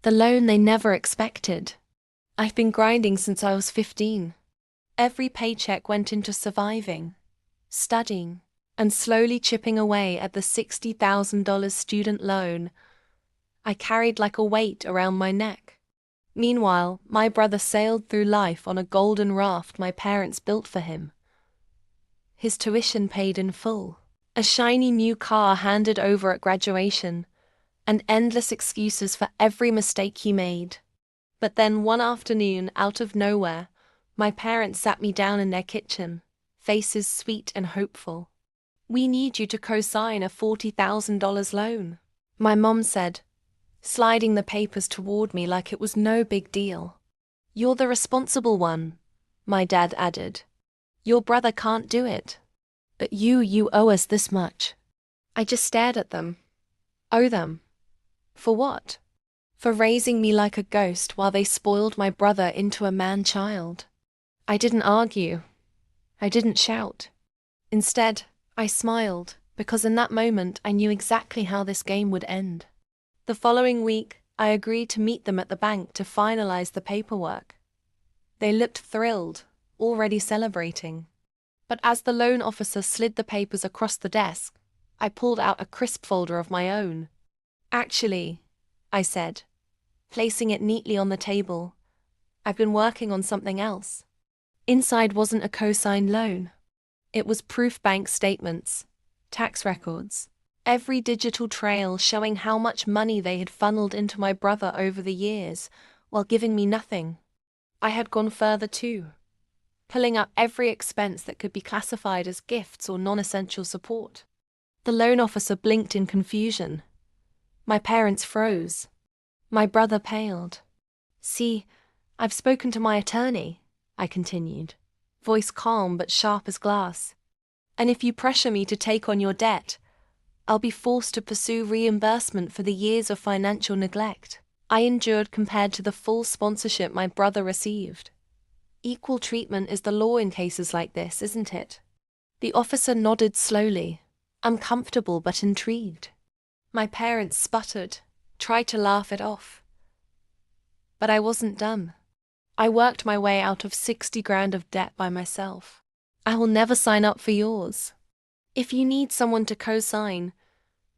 The loan they never expected. I've been grinding since I was 15. Every paycheck went into surviving, studying, and slowly chipping away at the $60,000 student loan I carried like a weight around my neck. Meanwhile, my brother sailed through life on a golden raft my parents built for him. His tuition paid in full, a shiny new car handed over at graduation, and endless excuses for every mistake he made. But then one afternoon, out of nowhere, my parents sat me down in their kitchen, faces sweet and hopeful. "We need you to co-sign a $40,000 loan," my mom said, sliding the papers toward me like it was no big deal. "You're the responsible one," my dad added. "Your brother can't do it. But you owe us this much." I just stared at them. Owe them? For what? For raising me like a ghost while they spoiled my brother into a man-child. I didn't argue. I didn't shout. Instead, I smiled, because in that moment I knew exactly how this game would end. The following week, I agreed to meet them at the bank to finalize the paperwork. They looked thrilled, already celebrating. But as the loan officer slid the papers across the desk, I pulled out a crisp folder of my own. "Actually," I said, placing it neatly on the table, "I've been working on something else." Inside wasn't a co-signed loan. It was proof bank statements, tax records, every digital trail showing how much money they had funneled into my brother over the years, while giving me nothing. I had gone further too, pulling up every expense that could be classified as gifts or non-essential support. The loan officer blinked in confusion. My parents froze. My brother paled. "See, I've spoken to my attorney," I continued, voice calm but sharp as glass. "And if you pressure me to take on your debt, I'll be forced to pursue reimbursement for the years of financial neglect I endured compared to the full sponsorship my brother received. Equal treatment is the law in cases like this, isn't it?" The officer nodded slowly, uncomfortable but intrigued. My parents sputtered, tried to laugh it off. But I wasn't done. I worked my way out of 60 grand of debt by myself. "I will never sign up for yours. If you need someone to co-sign,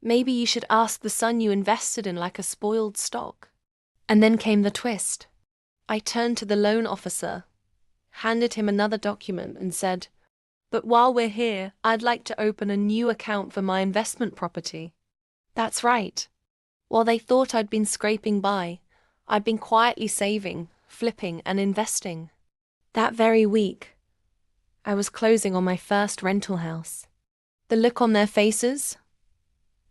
maybe you should ask the son you invested in like a spoiled stock." And then came the twist. I turned to the loan officer, handed him another document and said, "But while we're here, I'd like to open a new account for my investment property." That's right. While they thought I'd been scraping by, I'd been quietly saving, flipping, and investing. That very week, I was closing on my first rental house. The look on their faces?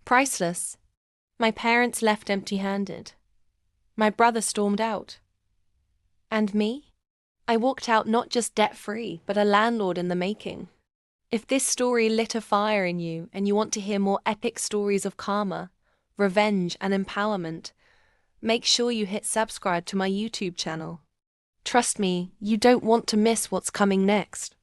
Priceless. My parents left empty-handed. My brother stormed out. And me? I walked out not just debt-free, but a landlord in the making. If this story lit a fire in you and you want to hear more epic stories of karma, revenge, and empowerment, make sure you hit subscribe to my YouTube channel. Trust me, you don't want to miss what's coming next.